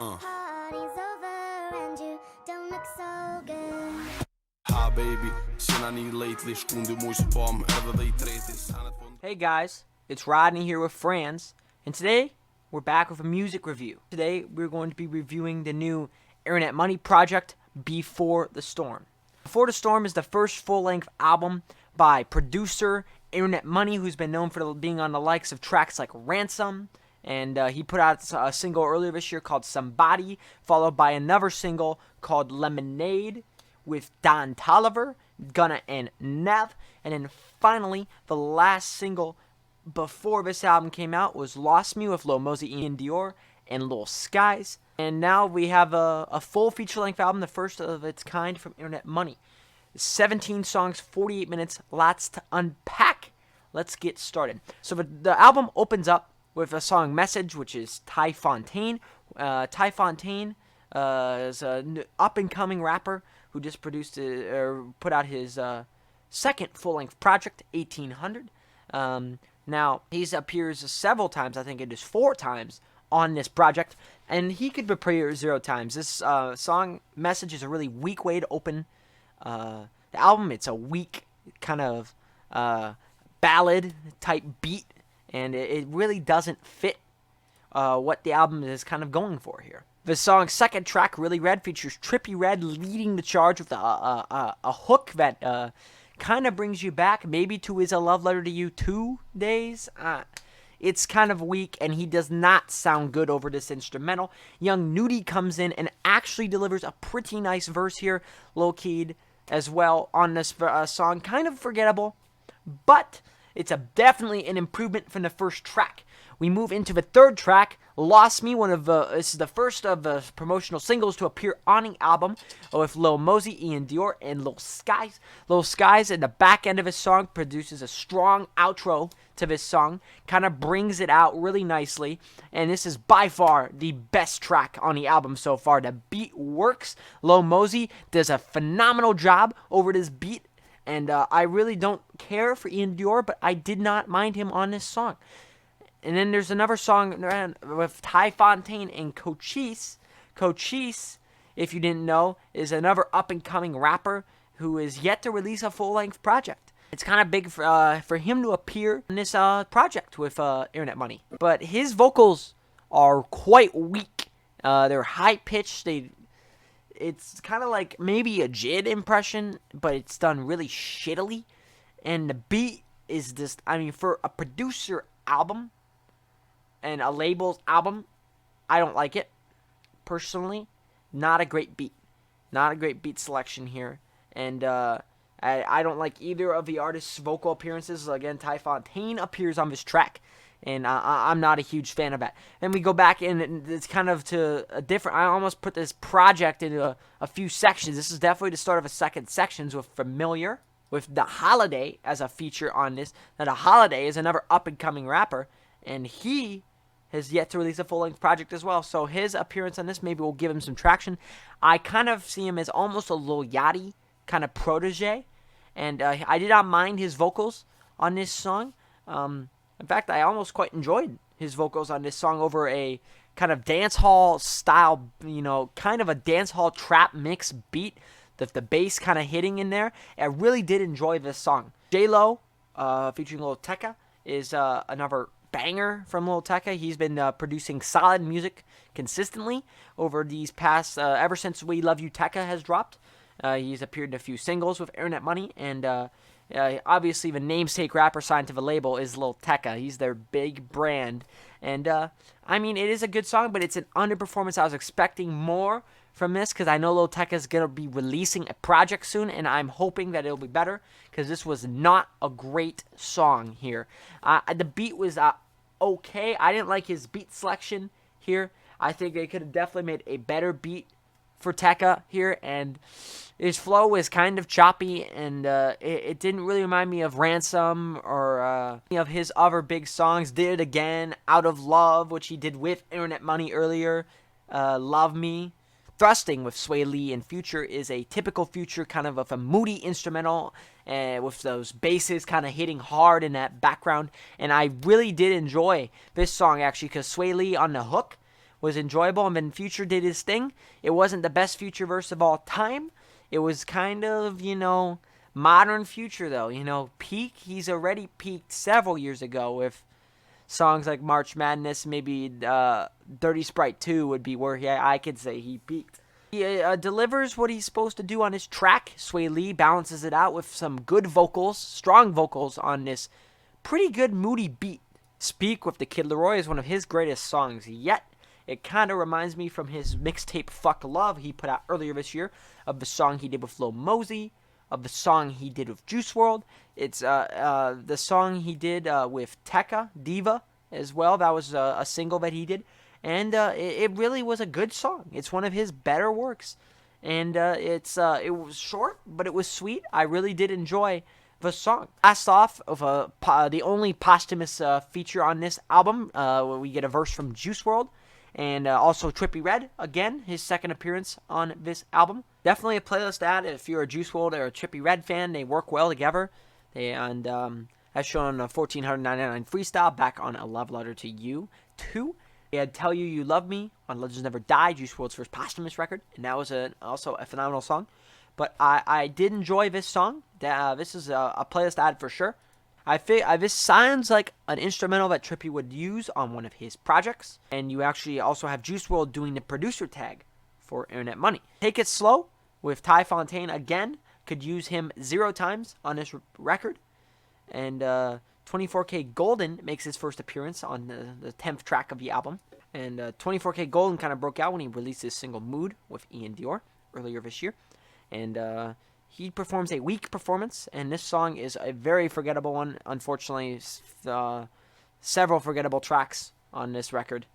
Party's over and you don't look so good. Ha baby, sinna ni lately stundu moj spam över vid 30. Hey guys, it's Wrodney here with Frans, and today we're back with a music review. Today we're going to be reviewing the new Internet Money project, Before the Storm. Before the Storm is the first full-length album by producer Internet Money, who's been known for being on the likes of tracks like Ransom, and he put out a single earlier this year called Somebody, followed by another single called Lemonade with Don Toliver, Gunna, and Nev. And then finally, the last single before this album came out was Lost Me with Lil Mosey, Ian Dior, and Lil Skies. And now we have a full feature-length album, the first of its kind from Internet Money. 17 songs, 48 minutes, lots to unpack. Let's get started. So the album opens up with a song Message, which is Ty Fontaine. Ty Fontaine is an up-and-coming rapper who just put out his second full-length project, 1800. Now, he appears several times, I think it is 4 times, on this project, and he could appear 0 times. This song, Message, is a really weak way to open the album. It's a weak kind of ballad-type beat, and it really doesn't fit what the album is kind of going for here. The song's second track, Really Red, features Trippie Redd leading the charge with a hook that kind of brings you back maybe to his A Love Letter to You 2 days. It's kind of weak, and he does not sound good over this instrumental. Young Nudie comes in and actually delivers a pretty nice verse here, low-keyed as well on this song. Kind of forgettable, but it's definitely an improvement from the first track. We move into the third track, Lost Me. This is the first of the promotional singles to appear on the album with Lil Mosey, Ian Dior, and Lil Skies. Lil Skies, in the back end of his song, produces a strong outro to this song, kind of brings it out really nicely, and this is by far the best track on the album so far. The beat works. Lil Mosey does a phenomenal job over this beat, and I really don't care for Ian Dior, but I did not mind him on this song. And then there's another song with Ty Fontaine and Cochise. Cochise, if you didn't know, is another up-and-coming rapper who is yet to release a full-length project. It's kind of big for him to appear in this project with Internet Money. But his vocals are quite weak. They're high-pitched. It's kind of like maybe a Jid impression, but it's done really shittily. And the beat is just, for a producer album and a label's album, I don't like it. Personally, not a great beat. Not a great beat selection here. And I don't like either of the artist's vocal appearances. Again, Ty Fontaine appears on this track, and I'm not a huge fan of that. Then we go back, and it's kind of to a different... I almost put this project into a few sections. This is definitely the start of a second section with Familiar, with The Holiday as a feature on this. Now, The Holiday is another up-and-coming rapper, and he has yet to release a full-length project as well. So his appearance on this maybe will give him some traction. I kind of see him as almost a Lil Yachty kind of protege. And I did not mind his vocals on this song. In fact, I almost quite enjoyed his vocals on this song over a kind of dance hall style, kind of a dance hall trap mix beat. The bass kind of hitting in there. I really did enjoy this song. J-Lo, featuring Lil Tecca, is another banger from Lil Tecca. He's been producing solid music consistently over these past, ever since We Love You Tecca has dropped. He's appeared in a few singles with Internet Money, and obviously the namesake rapper signed to the label is Lil Tecca. He's their big brand, and it is a good song, but it's an underperformance. I was expecting more from this because I know Lil Tecca is going to be releasing a project soon, and I'm hoping that it'll be better because this was not a great song here. The beat was okay. I didn't like his beat selection here. I think they could have definitely made a better beat for Tecca here, and his flow is kind of choppy, and it didn't really remind me of Ransom or any of his other big songs. Did It Again, Out of Love, which he did with Internet Money earlier, Love Me. Thrusting with Sway Lee and Future is a typical Future kind of a moody instrumental with those basses kind of hitting hard in that background. And I really did enjoy this song, actually, because Sway Lee on the hook was enjoyable, and then Future did his thing. It wasn't the best Future verse of all time. It was kind of, modern Future, though. Peak, he's already peaked several years ago with songs like March Madness. Maybe Dirty Sprite 2 would be where I could say he peaked. He delivers what he's supposed to do on his track. Sway Lee balances it out with some good vocals, strong vocals on this pretty good moody beat. Speak with the Kid Laroi is one of his greatest songs yet. It kind of reminds me from his mixtape Fuck Love he put out earlier this year, of the song he did with Lil Mosey, of the song he did with Juice WRLD. It's the song he did with Tekka, Diva, as well. That was a single that he did. And it really was a good song. It's one of his better works. And it was short, but it was sweet. I really did enjoy the song. Last off of the only posthumous feature on this album, we get a verse from Juice WRLD. And also Trippie Redd, again, his second appearance on this album. Definitely a playlist ad if you're a Juice WRLD or a Trippie Redd fan. They work well together. As shown on a 1499 freestyle back on A Love Letter to You 2. They had Tell You You Love Me on Legends Never Die, Juice WRLD's first posthumous record, and that was also a phenomenal song. But I did enjoy this song. This is a playlist ad for sure. This sounds like an instrumental that Trippie would use on one of his projects, and you actually also have Juice WRLD doing the producer tag for Internet Money. Take It Slow with Ty Fontaine again, could use him 0 times on this record, and 24K Golden makes his first appearance on the 10th track of the album. And 24K Golden kind of broke out when he released his single Mood with Ian Dior earlier this year. And he performs a weak performance, and this song is a very forgettable one. Unfortunately, several forgettable tracks on this record.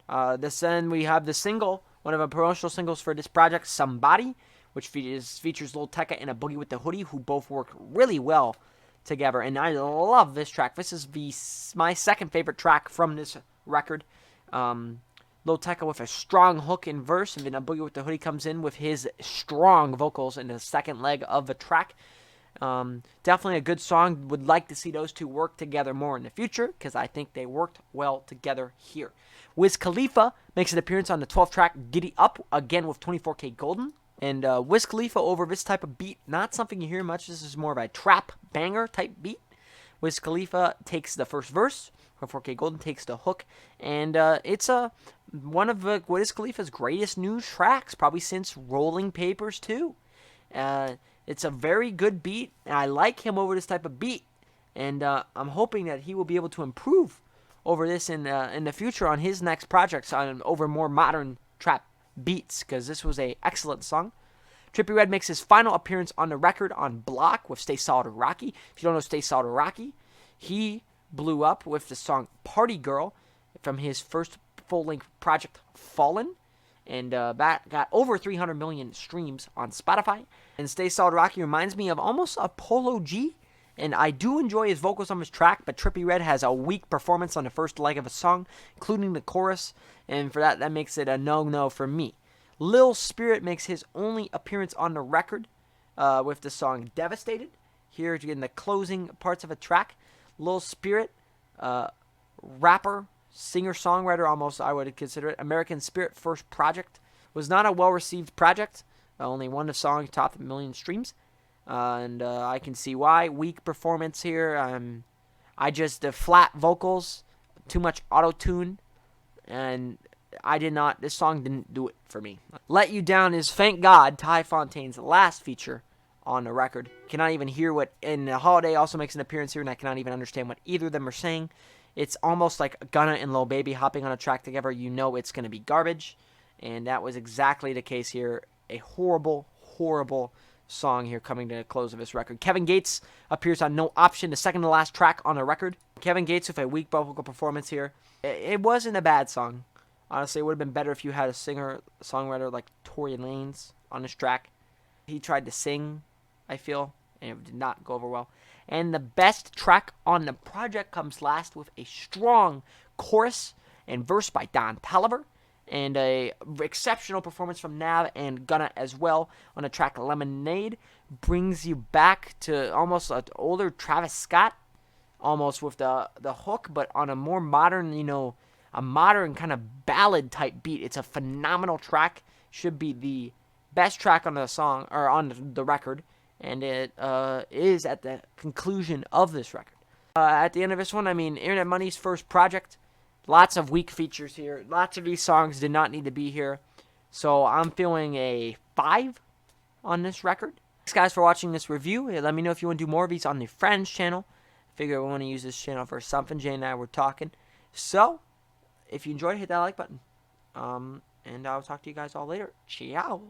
Then we have the single, one of the promotional singles for this project, Somebody, which features Lil Tecca and a Boogie with the Hoodie, who both work really well together, and I love this track. This is my second favorite track from this record. Lil Tecca with a strong hook and verse, and then a Boogie with the Hoodie comes in with his strong vocals in the second leg of the track. Definitely a good song. Would like to see those two work together more in the future, because I think they worked well together here. Wiz Khalifa makes an appearance on the 12th track, Giddy Up, again with 24K Golden. And Wiz Khalifa over this type of beat, not something you hear much. This is more of a trap banger type beat. Wiz Khalifa takes the first verse, 4K Golden takes the hook, and it's one of Wiz Khalifa's greatest new tracks, probably since Rolling Papers 2. It's a very good beat, and I like him over this type of beat, and I'm hoping that he will be able to improve over this in the future on his next projects, over more modern trap beats, because this was a excellent song. Trippie Redd makes his final appearance on the record on Block with Stay Solid or Rocky. If you don't know Stay Solid or Rocky, he blew up with the song Party Girl from his first full-length project, Fallen, and that got over 300 million streams on Spotify. And Stay Solid Rocky reminds me of almost a Polo G, and I do enjoy his vocals on this track, but Trippie Redd has a weak performance on the first leg of a song, including the chorus, and for that makes it a no-no for me. Lil Spirit makes his only appearance on the record with the song Devastated. Here in the closing parts of a track, Lil Spirit, rapper, singer-songwriter almost, I would consider it, American Spirit first project, was not a well-received project. Only one of the songs topped 1 million streams. And I can see why. Weak performance here. The flat vocals, too much auto-tune, and this song didn't do it for me. Let You Down is, thank God, Ty Fontaine's last feature on the record. Cannot even hear what, and Holiday also makes an appearance here, and I cannot even understand what either of them are saying. It's almost like Gunna and Lil Baby hopping on a track together. You know it's going to be garbage, and that was exactly the case here. A horrible, horrible song here coming to the close of this record. Kevin Gates appears on No Option, the second to last track on the record. Kevin Gates with a weak vocal performance here. It wasn't a bad song. Honestly, it would have been better if you had a singer-songwriter like Tory Lanez on this track. He tried to sing, I feel, and it did not go over well. And the best track on the project comes last with a strong chorus and verse by Don Toliver, and a exceptional performance from Nav and Gunna as well on the track Lemonade. Brings you back to almost an older Travis Scott, almost with the hook, but on a more modern, a modern kind of ballad type beat. It's a phenomenal track. Should be the best track on the song or on the record, and it is at the conclusion of this record. At the end of this one, I mean, Internet Money's first project. Lots of weak features here. Lots of these songs did not need to be here. So I'm feeling a 5 on this record. Thanks, guys, for watching this review. Let me know if you want to do more of these on the Frans channel. I figure we want to use this channel for something. Jay and I were talking. So, if you enjoyed, hit that like button. And I'll talk to you guys all later. Ciao.